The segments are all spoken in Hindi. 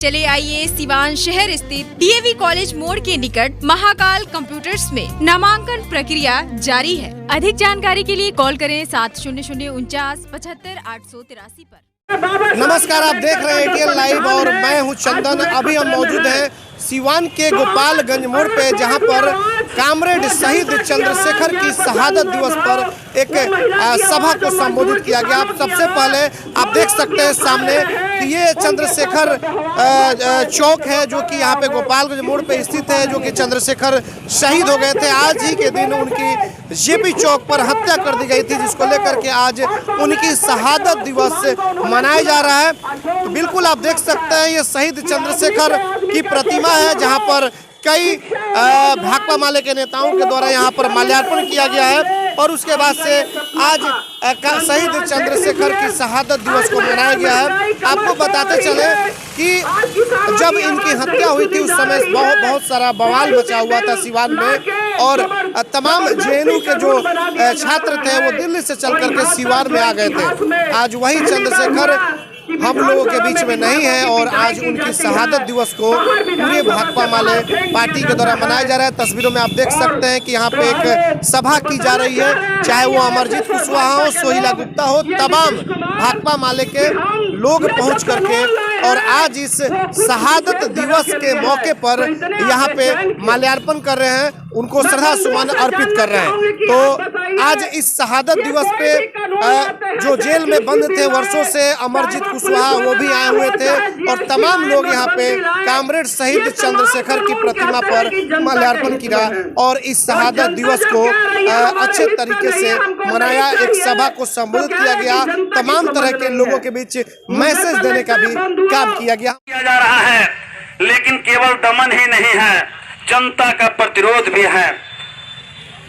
चले आइए सिवान शहर स्थित डीएवी कॉलेज मोड़ के निकट महाकाल कंप्यूटर्स में नामांकन प्रक्रिया जारी है। अधिक जानकारी के लिए कॉल करें 700949 पर। नमस्कार, आप देख रहे हैं एटीएन लाइव और मैं हूं चंदन। अभी हम मौजूद हैं सिवान के गोपालगंज मोड़ पे, जहां पर कामरेड शहीद चंद्रशेखर की शहादत दिवस पर एक सभा को संबोधित किया गया। आप सबसे पहले आप देख सकते हैं सामने कि ये चंद्रशेखर चौक है, जो कि यहाँ पे गोपालगंज मोड़ पे स्थित है, जो कि चंद्रशेखर शहीद हो गए थे। आज ही के दिन उनकी जेपी चौक पर हत्या कर दी गई थी, जिसको लेकर के आज उनकी शहादत दिवस मनाया जा रहा है। तो बिल्कुल आप देख सकते हैं ये शहीद चंद्रशेखर की प्रतिमा है, जहां पर कई भाकपा माले के नेताओं के द्वारा यहां पर माल्यार्पण किया गया है। और उसके बाद से आज शहीद चंद्रशेखर की शहादत दिवस को मनाया गया है। आपको बताते चले कि जब इनकी हत्या हुई थी उस समय बहुत सारा बवाल मचा हुआ था सिवान में, और तमाम जेएनयू के जो छात्र थे वो दिल्ली से चल करके सिवान में आ गए थे। आज वही चंद्रशेखर हम लोगों के बीच में नहीं है, और आज उनकी शहादत दिवस को पूरे भाकपा माले पार्टी के द्वारा मनाया जा रहा है। तस्वीरों में आप देख सकते हैं कि यहाँ पे एक सभा की जा रही है, चाहे वो अमरजीत कुशवाहा हो, सोहिला गुप्ता हो, तमाम भाकपा माले के लोग पहुंच करके और आज इस शहादत दिवस के मौके पर यहाँ पे माल्यार्पण कर रहे हैं, उनको श्रद्धा सुमन अर्पित कर रहे हैं। तो आज इस शहादत दिवस पे जो जेल में बंद थे वर्षों से अमरजीत कुशवाहा, वो भी आए हुए थे, और तमाम लोग यहाँ पे कामरेड शहीद चंद्रशेखर की प्रतिमा पर माल्यार्पण किया और इस शहादत दिवस को अच्छे तरीके से मनाया। एक सभा को संबोधित किया गया, तमाम तरह के लोगों के बीच मैसेज देने का भी काम किया गया जा रहा है। लेकिन केवल दमन ही नहीं है, जनता का प्रतिरोध भी है।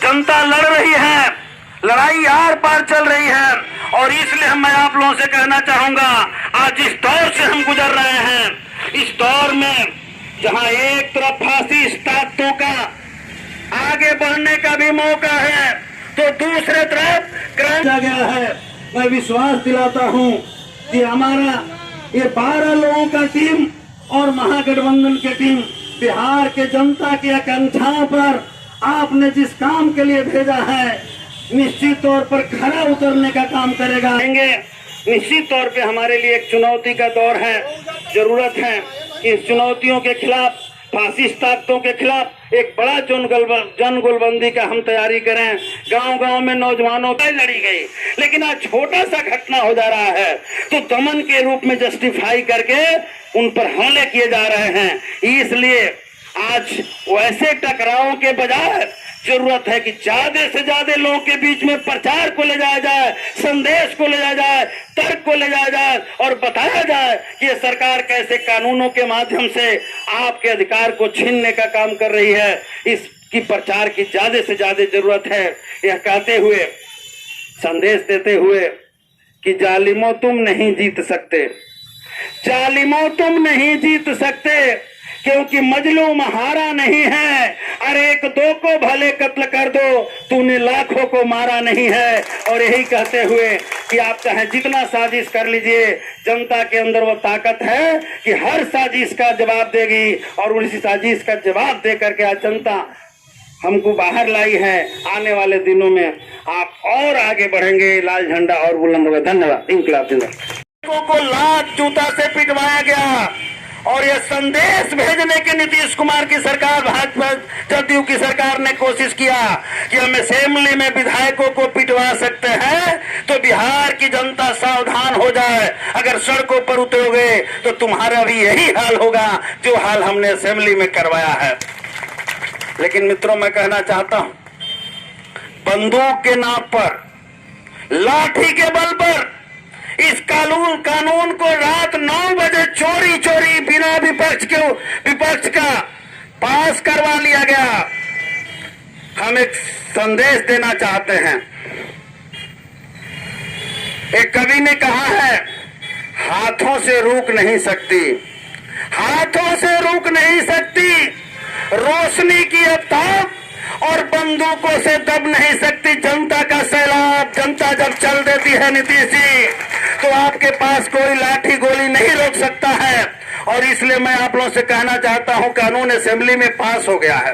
जनता लड़ रही है, लड़ाई आर पार चल रही है, और इसलिए मैं आप लोगों से कहना चाहूंगा, आज इस दौर से हम गुजर रहे हैं, इस दौर में जहां एक तरफ फांसी ताकतों का आगे बढ़ने का भी मौका है, तो दूसरे तरफ क्रांति गया है। मैं विश्वास दिलाता हूं कि हमारा ये 12 लोगों का टीम और महागठबंधन की टीम बिहार के जनता की आकांक्षाओं पर आपने जिस काम के लिए भेजा है, निश्चित तौर पर खरा उतरने का काम करेगा। निश्चित तौर पे हमारे लिए एक चुनौती का दौर है। जरूरत है कि इस चुनौतियों के खिलाफ, फासिस्ट ताकतों के खिलाफ एक बड़ा जन गोलबंदी का हम तैयारी करें। गांव-गांव में नौजवानों की लड़ी गई, लेकिन आज छोटा सा घटना हो जा रहा है तो दमन के रूप में जस्टिफाई करके उन पर हमले किए जा रहे हैं। इसलिए आज वैसे टकरावों के बजाय जरूरत है कि ज्यादा से ज्यादा लोगों के बीच में प्रचार को ले जाया जाए, संदेश को ले जाया जाए, तर्क को ले जाया जाए, और बताया जाए कि ये सरकार कैसे कानूनों के माध्यम से आपके अधिकार को छीनने का काम कर रही है। इसकी प्रचार की ज्यादा से ज्यादा जरूरत है। यह कहते हुए, संदेश देते हुए कि जालिमों तुम नहीं जीत सकते, जालिमों तुम नहीं जीत सकते, क्योंकि मजलूम हारा नहीं है। अरे एक दो को भले कत्ल कर दो, तूने लाखों को मारा नहीं है। और यही कहते हुए कि आप चाहे जितना साजिश कर लीजिए, जनता के अंदर वो ताकत है कि हर साजिश का जवाब देगी, और उसी साजिश का जवाब दे करके आज जनता हमको बाहर लाई है। आने वाले दिनों में आप और आगे बढ़ेंगे, लाल झंडा और बुलंद होगा। धन्यवाद। इंकलाब जिंदाबाद। को लात जूता से पिटवाया गया, और यह संदेश भेजने के नीतीश कुमार की सरकार, भाजपा जदयू की सरकार ने कोशिश किया कि हम असेंबली में विधायकों को पिटवा सकते हैं, तो बिहार की जनता सावधान हो जाए। अगर सड़कों पर उतरोगे तो तुम्हारा भी यही हाल होगा जो हाल हमने असेंबली में करवाया है। लेकिन मित्रों, मैं कहना चाहता हूं, बंदूक के नाम पर, लाठी के बल पर इस कानून को रात 9 बजे चोरी चोरी बिना विपक्ष का पास करवा लिया गया। हम एक संदेश देना चाहते हैं। एक कवि ने कहा है, हाथों से रोक नहीं सकती, हाथों से रोक नहीं सकती रोशनी की आफताब, और बंदूकों से दब नहीं सकती जनता का सैलाब। जनता जब चल देती है नीतीश जी, तो आपके पास कोई लाठी गोली नहीं रोक सकता है। और इसलिए मैं आप लोगों से कहना चाहता हूं, कानून असेंबली में पास हो गया है।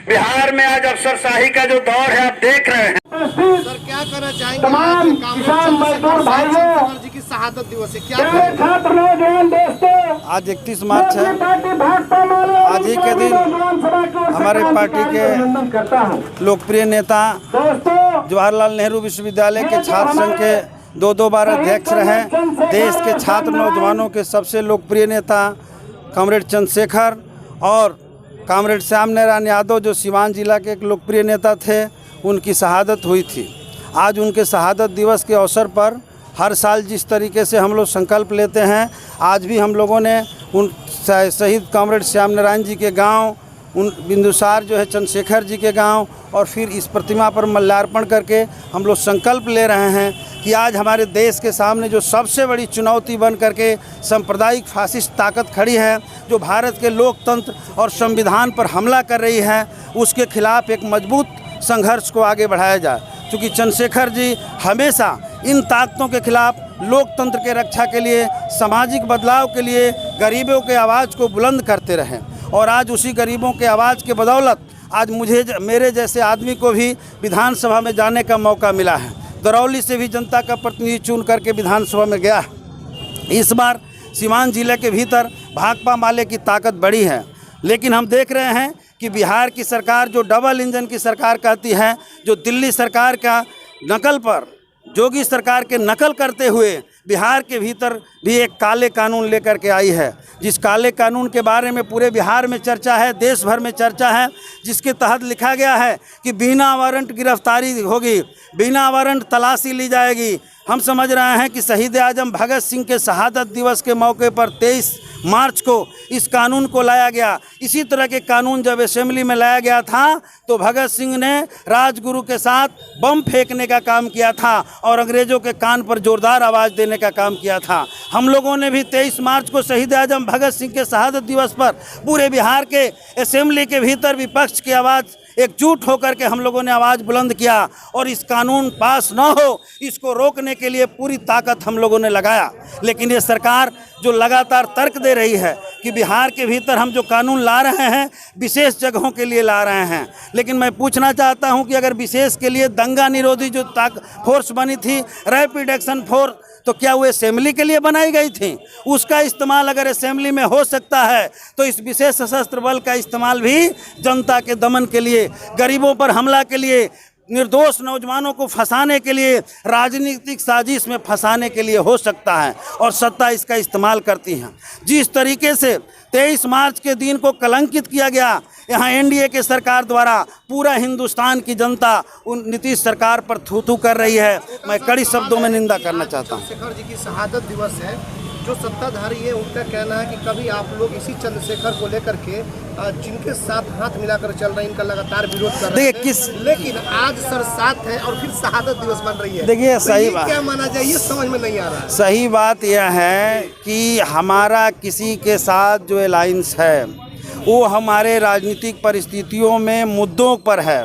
बिहार में आज अफसरशाही का जो दौर है आप देख रहे हैं। सर क्या कहना चाहेंगे आज किसान मजदूर भाइयों जी की शहादत दिवस है, क्या आज 31 मार्च है। आज ही के दिन हमारे पार्टी के लोकप्रिय नेता जवाहरलाल नेहरू विश्वविद्यालय के छात्र संघ के दो बार अध्यक्ष रहे, देश के छात्र नौजवानों के सबसे लोकप्रिय नेता कॉमरेड चंद्रशेखर और कॉमरेड श्याम नारायण यादव जो सिवान जिला के एक लोकप्रिय नेता थे, उनकी शहादत हुई थी। आज उनके शहादत दिवस के अवसर पर हर साल जिस तरीके से हम लोग संकल्प लेते हैं, आज भी हम लोगों ने उन शहीद कॉमरेड श्याम नारायण जी के गांव, उन बिंदुसार जो है चंद्रशेखर जी के गांव, और फिर इस प्रतिमा पर माल्यार्पण करके हम लोग संकल्प ले रहे हैं कि आज हमारे देश के सामने जो सबसे बड़ी चुनौती बन करके सांप्रदायिक फासिस्ट ताकत खड़ी है, जो भारत के लोकतंत्र और संविधान पर हमला कर रही है, उसके खिलाफ एक मजबूत संघर्ष को आगे बढ़ाया जाए। क्योंकि चंद्रशेखर जी हमेशा इन ताकतों के खिलाफ लोकतंत्र के रक्षा के लिए, सामाजिक बदलाव के लिए गरीबों के आवाज़ को बुलंद करते रहे, और आज उसी गरीबों के आवाज़ के बदौलत आज मेरे जैसे आदमी को भी विधानसभा में जाने का मौका मिला है। दरौली से भी जनता का प्रतिनिधि चुन करके विधानसभा में गया। इस बार सीवान जिले के भीतर भाकपा माले की ताकत बड़ी है, लेकिन हम देख रहे हैं कि बिहार की सरकार जो डबल इंजन की सरकार कहती है, जो दिल्ली सरकार का नकल पर योगी सरकार के नकल करते हुए बिहार के भीतर भी एक काले कानून लेकर के आई है, जिस काले कानून के बारे में पूरे बिहार में चर्चा है, देश भर में चर्चा है, जिसके तहत लिखा गया है कि बिना वारंट गिरफ्तारी होगी, बिना वारंट तलाशी ली जाएगी। हम समझ रहे हैं कि शहीद आजम भगत सिंह के शहादत दिवस के मौके पर 23 मार्च को इस कानून को लाया गया। इसी तरह के कानून जब असेंबली में लाया गया था तो भगत सिंह ने राजगुरु के साथ बम फेंकने का काम किया था और अंग्रेज़ों के कान पर जोरदार आवाज़ देने का काम किया था। हम लोगों ने भी 23 मार्च को शहीद आजम भगत सिंह के शहादत दिवस पर पूरे बिहार के असेंबली के भीतर विपक्ष की आवाज़ एकजुट होकर के हम लोगों ने आवाज़ बुलंद किया, और इस कानून पास न हो इसको रोकने के लिए पूरी ताकत हम लोगों ने लगाया। लेकिन ये सरकार जो लगातार तर्क दे रही है कि बिहार के भीतर हम जो कानून ला रहे हैं विशेष जगहों के लिए ला रहे हैं, लेकिन मैं पूछना चाहता हूं कि अगर विशेष के लिए दंगा निरोधी जो फोर्स बनी थी, रैपिड एक्शन फोर्स, तो क्या वो असेंबली के लिए बनाई गई थी? उसका इस्तेमाल अगर असेंबली में हो सकता है तो इस विशेष सशस्त्र बल का इस्तेमाल भी जनता के दमन के लिए, गरीबों पर हमला के लिए, निर्दोष नौजवानों को फंसाने के लिए, राजनीतिक साजिश में फंसाने के लिए हो सकता है, और सत्ता इसका इस्तेमाल करती है। जिस तरीके से 23 मार्च के दिन को कलंकित किया गया, यहाँ एनडीए के सरकार द्वारा पूरा हिंदुस्तान की जनता उन नीतीश सरकार पर थू कर रही है। मैं कड़ी शब्दों में निंदा करना चाहता हूँ। चंद्रशेखर जी की शहादत दिवस है, जो सत्ताधारी है उनका कहना है कि कभी आप लोग इसी चंद्रशेखर को लेकर के जिनके साथ हाथ मिलाकर चल रहे हैं, इनका लगातार विरोध कर रहे हैं, लेकिन आज सर साथ है और फिर शहादत दिवस बन रही है। देखिए सही बात क्या माना जाए, ये समझ में नहीं आ रहा है। सही बात यह है कि हमारा किसी के साथ जो अलायंस है वो हमारे राजनीतिक परिस्थितियों में मुद्दों पर है,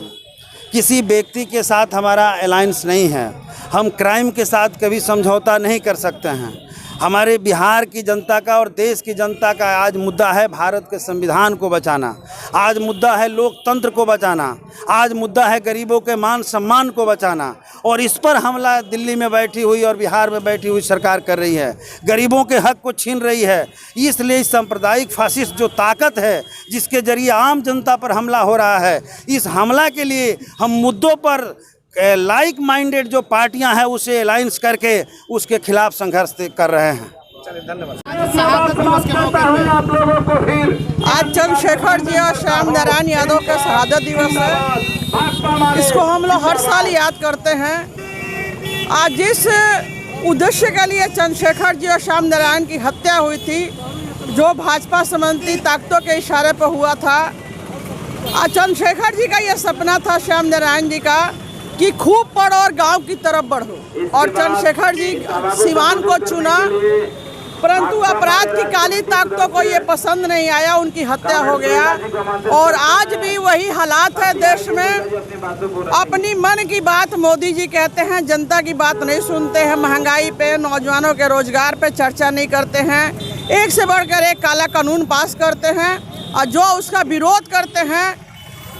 किसी व्यक्ति के साथ हमारा अलायंस नहीं है। हम क्राइम के साथ कभी समझौता नहीं कर सकते हैं। हमारे बिहार की जनता का और देश की जनता का आज मुद्दा है भारत के संविधान को बचाना, आज मुद्दा है लोकतंत्र को बचाना, आज मुद्दा है गरीबों के मान सम्मान को बचाना, और इस पर हमला दिल्ली में बैठी हुई और बिहार में बैठी हुई सरकार कर रही है, गरीबों के हक को छीन रही है। इसलिए इस सांप्रदायिक फासिस्ट जो ताकत है जिसके जरिए आम जनता पर हमला हो रहा है, इस हमला के लिए हम मुद्दों पर लाइक माइंडेड जो पार्टियां हैं उसे अलायंस करके उसके खिलाफ संघर्ष कर रहे हैं। चलिए धन्यवाद। आज चंद्रशेखर जी और श्याम नारायण यादव का शहादत दिवस है। इसको हम लोग हर साल याद करते हैं। आज जिस उद्देश्य के लिए चंद्रशेखर जी और श्याम नारायण की हत्या हुई थी, जो भाजपा संबंधी ताकतों के इशारे पर हुआ था, आज चंद्रशेखर जी का यह सपना था, श्याम नारायण जी का, कि खूब पढ़ो और गांव की तरफ बढ़ो, और चंद्रशेखर जी सिवान को चुना परंतु अपराध की काली ताकतों को ये पसंद नहीं आया, उनकी हत्या हो गया। और आज भी वही हालात है देश में। अपनी मन की बात मोदी जी कहते हैं, जनता की बात नहीं सुनते हैं। महंगाई पे, नौजवानों के रोजगार पे चर्चा नहीं करते हैं। एक से बढ़कर एक काला कानून पास करते हैं और जो उसका विरोध करते हैं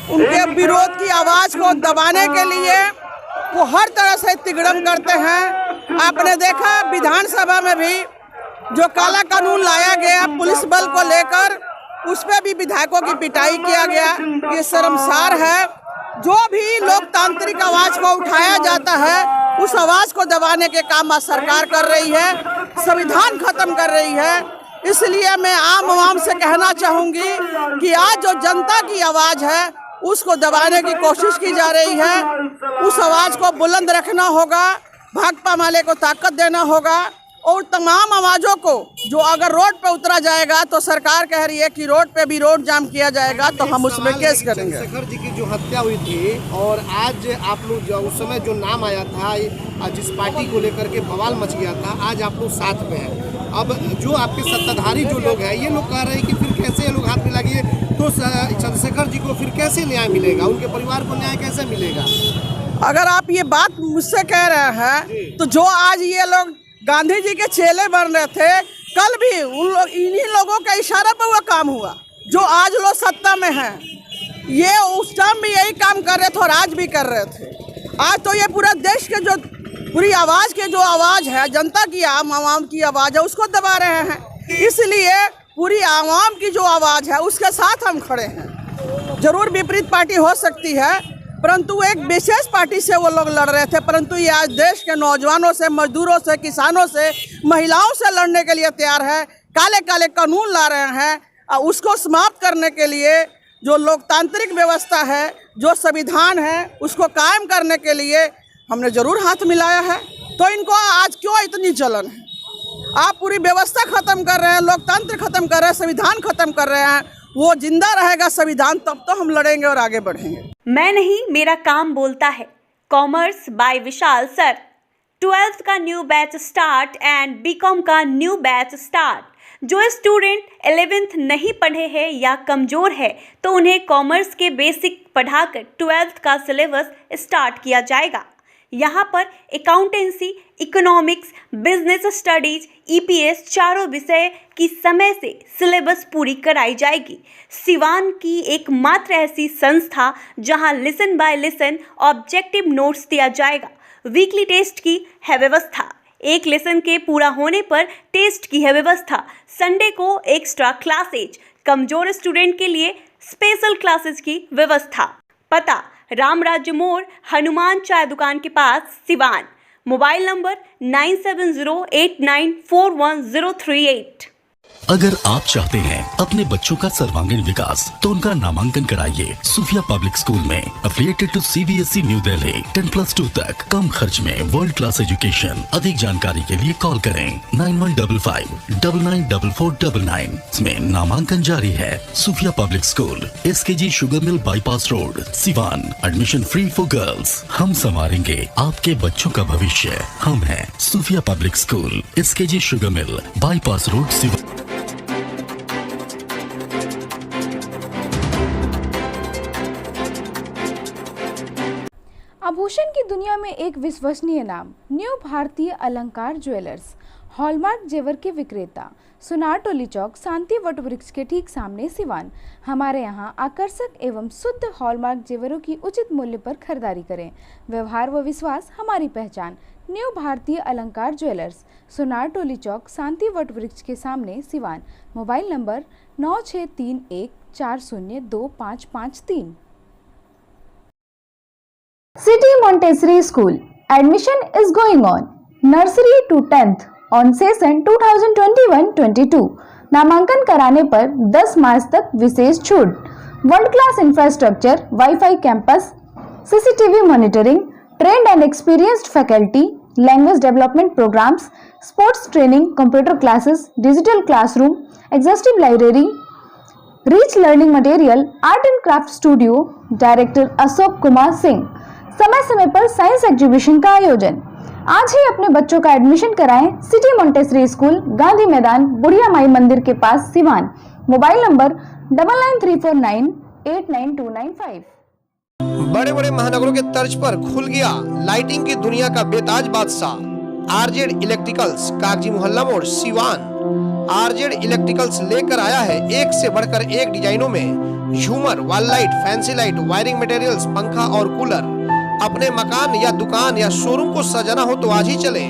उनके विरोध की आवाज़ को दबाने के लिए वो हर तरह से तिगड़म करते हैं। आपने देखा विधानसभा में भी जो काला कानून लाया गया पुलिस बल को लेकर, उस पर भी विधायकों की पिटाई किया गया। ये शर्मसार है। जो भी लोकतांत्रिक आवाज़ को उठाया जाता है उस आवाज़ को दबाने के काम आज सरकार कर रही है, संविधान खत्म कर रही है। इसलिए मैं आम आवाम से कहना चाहूँगी कि आज जो जनता की आवाज़ है उसको दबाने की कोशिश की जा रही है। उस आवाज़ को बुलंद रखना होगा, भाकपा माले को ताकत देना होगा और तमाम आवाज़ों को जो अगर रोड पे उतरा जाएगा तो सरकार कह रही है कि रोड पे भी रोड जाम किया जाएगा तो हम उसमें केस करेंगे। चंद्रशेखर जी की जो हत्या हुई थी और आज आप लोग जो उस समय जो नाम आया था, जिस पार्टी को लेकर के बवाल मच गया था, आज आप लोग साथ में हैं। अब जो आपके सत्ताधारी जो लोग हैं ये लोग कह रहे हैं कि फिर कैसे ये लोग हाथ मिलाएंगे, तो चंद्रशेखर जी को फिर कैसे न्याय मिलेगा, उनके परिवार को न्याय कैसे मिलेगा? अगर आप ये बात मुझसे कह रहे हैं तो जो आज ये लोग गांधी जी के चेले बन रहे थे, कल भी इन्हीं लोगों का इशारा पर हुआ काम हुआ। जो आज लोग सत्ता में हैं ये उस टाइम भी यही काम कर रहे थे और आज भी कर रहे थे। आज तो ये पूरा देश के जो पूरी आवाज़ के जो आवाज़ है, जनता की आवाम की आवाज़ है, उसको दबा रहे हैं। इसलिए पूरी आवाम की जो आवाज़ है उसके साथ हम खड़े हैं। जरूर विपरीत पार्टी हो सकती है, परंतु एक विशेष पार्टी से वो लोग लड़ रहे थे, परंतु ये आज देश के नौजवानों से, मजदूरों से, किसानों से, महिलाओं से लड़ने के लिए तैयार है। काले काले कानून ला रहे हैं और उसको समाप्त करने के लिए जो लोकतांत्रिक व्यवस्था है, जो संविधान है, उसको कायम करने के लिए हमने जरूर हाथ मिलाया है। तो इनको आज क्यों इतनी जलन है? आप पूरी व्यवस्था खत्म कर रहे हैं, लोकतंत्र खत्म कर रहे हैं, संविधान खत्म कर रहे हैं। वो जिंदा रहेगा संविधान तब तो हम लड़ेंगे और आगे बढ़ेंगे। मैं नहीं, मेरा काम बोलता है। Commerce by Vishal sir. 12th का new batch start and BCom का न्यू बैच स्टार्ट। जो स्टूडेंट 11th नहीं पढ़े हैं या कमज़ोर है तो उन्हें कॉमर्स के बेसिक पढ़ाकर 12th का सिलेबस स्टार्ट किया जाएगा। यहाँ पर accountancy, economics, business studies, EPS चारों विषय की समय से सिलेबस पूरी कराई जाएगी। सिवान की एकमात्र ऐसी संस्था जहाँ listen by listen objective notes दिया जाएगा। वीकली टेस्ट की है व्यवस्था। एक लेसन के पूरा होने पर टेस्ट की है व्यवस्था। संडे को एक्स्ट्रा क्लासेज, कमजोर स्टूडेंट के लिए स्पेशल क्लासेज की व्यवस्था। पता रामराज्य मोड़, हनुमान चाय दुकान के पास, सिवान। Mobile number 9708941038। अगर आप चाहते हैं अपने बच्चों का सर्वांगीण विकास तो उनका नामांकन कराइए सूफिया पब्लिक स्कूल में, affiliated to CBSE New Delhi. 10+2 तक कम खर्च में वर्ल्ड क्लास एजुकेशन। अधिक जानकारी के लिए कॉल करें 9155994499। इसमें नामांकन जारी है। Sufia public school, SKG sugar mill bypass road, Siwan. Admission free for girls. हम संवारेंगे आपके बच्चों का भविष्य। हम हैं Sufia public school, SKG sugar mill bypass road, Siwan. आभूषण की दुनिया में एक विश्वसनीय नाम, न्यू भारतीय अलंकार ज्वेलर्स। हॉलमार्क जेवर के विक्रेता, सुनार टोली चौक, शांति वट वृक्ष के ठीक सामने, सिवान। हमारे यहाँ आकर्षक एवं शुद्ध हॉलमार्क जेवरों की उचित मूल्य पर खरीदारी करें। व्यवहार व विश्वास हमारी पहचान। न्यू भारतीय अलंकार ज्वेलर्स, सुनार टोली चौक, शांति वट वृक्ष के सामने, Siwan. Mobile number 9631402553। City Montessori School. Admission is going on. Nursery to 10th on session 2021-22. नामांकन कराने पर 10 मार्च तक विशेष छूट। World class infrastructure, wifi campus, CCTV monitoring, trained and experienced faculty, language development programmes, sports training, computer classes, digital classroom, exhaustive library, rich learning material, art and craft studio. Director Ashok Kumar Singh. समय समय पर साइंस एग्जीबिशन का आयोजन। आज ही अपने बच्चों का एडमिशन कराएं सिटी मोंटेसरी स्कूल, गांधी मैदान, बुढ़िया माई मंदिर के पास, सिवान। Mobile number 9934989295। बड़े बड़े महानगरों के तर्ज पर खुल गया लाइटिंग की दुनिया का बेताज बादशाह आरजेड इलेक्ट्रिकल्स, कागजी मोहल्ला मोड़, सिवान। आरजेड इलेक्ट्रिकल्स लेकर आया है एक से बढ़कर एक डिजाइनों में झूमर, wall light, fancy light, wiring materials, पंखा और कूलर। अपने मकान या दुकान या शोरूम को सजाना हो तो आज ही चले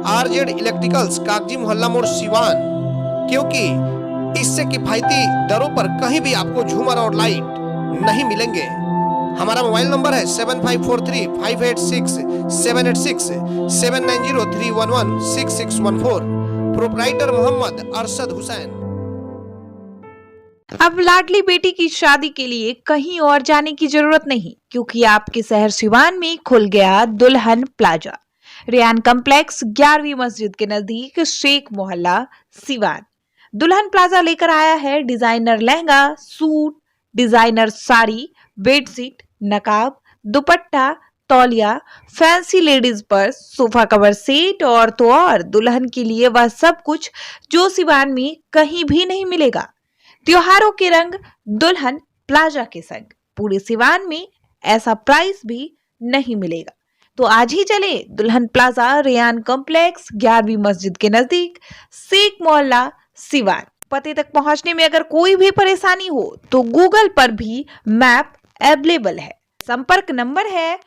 आरजेड इलेक्ट्रिकल्स, कागजी मोहल्ला मोड़, सिवान, क्योंकि इससे किफायती दरों पर कहीं भी आपको झूमर और लाइट नहीं मिलेंगे। हमारा मोबाइल नंबर है 7543-586-786, 7903116614। प्रोप्राइटर मोहम्मद अरशद हुसैन। अब लाडली बेटी की शादी के लिए कहीं और जाने की जरूरत नहीं, क्योंकि आपके शहर सिवान में खुल गया दुल्हन प्लाजा। रेयान कॉम्प्लेक्स 11वीं मस्जिद के नजदीक, शेख मोहल्ला, सिवान। दुल्हन प्लाजा लेकर आया है designer lehenga, suit, designer sari, bedsheet, नकाब, दुपट्टा, तौलिया, fancy ladies purse, sofa cover set और तो और दुल्हन के लिए वह सब कुछ जो सिवान में कहीं भी नहीं मिलेगा। त्योहारों के रंग दुल्हन प्लाजा के संग पूरे सिवान में ऐसा प्राइस भी नहीं मिलेगा। तो आज ही चले दुल्हन प्लाजा, रेयान कॉम्प्लेक्स, 11वीं मस्जिद के नजदीक, शेख मोहल्ला, सिवान। पते तक पहुंचने में अगर कोई भी परेशानी हो तो गूगल पर भी मैप अवेलेबल है। संपर्क नंबर है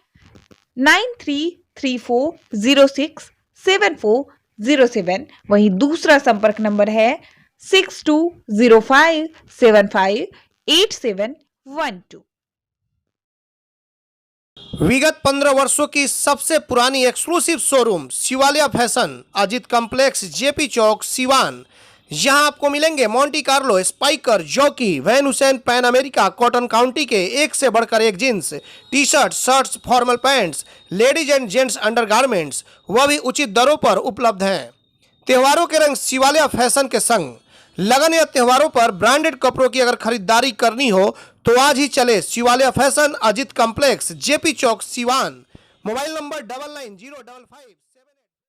9334067407। वहीं दूसरा संपर्क नंबर है 6205758712। विगत 15 वर्षों की सबसे पुरानी exclusive showroom Shivalia fashion, Ajit complex, JP Chowk, Siwan. यहाँ आपको मिलेंगे Monte Carlo, Spykar, Jockey, Van Heusen, Pan America, Cotton County के एक से बढ़कर एक jeans, T shirt, shirts, formal pants, ladies and gents undergarments, वह भी उचित दरों पर उपलब्ध हैं। त्योहारों के रंग शिवालिया फैशन के संग। लगन या त्योहारों पर ब्रांडेड कपड़ों की अगर खरीदारी करनी हो तो आज ही चले Shivalia fashion, Ajit complex, JP Chowk, Siwan. Mobile number 990555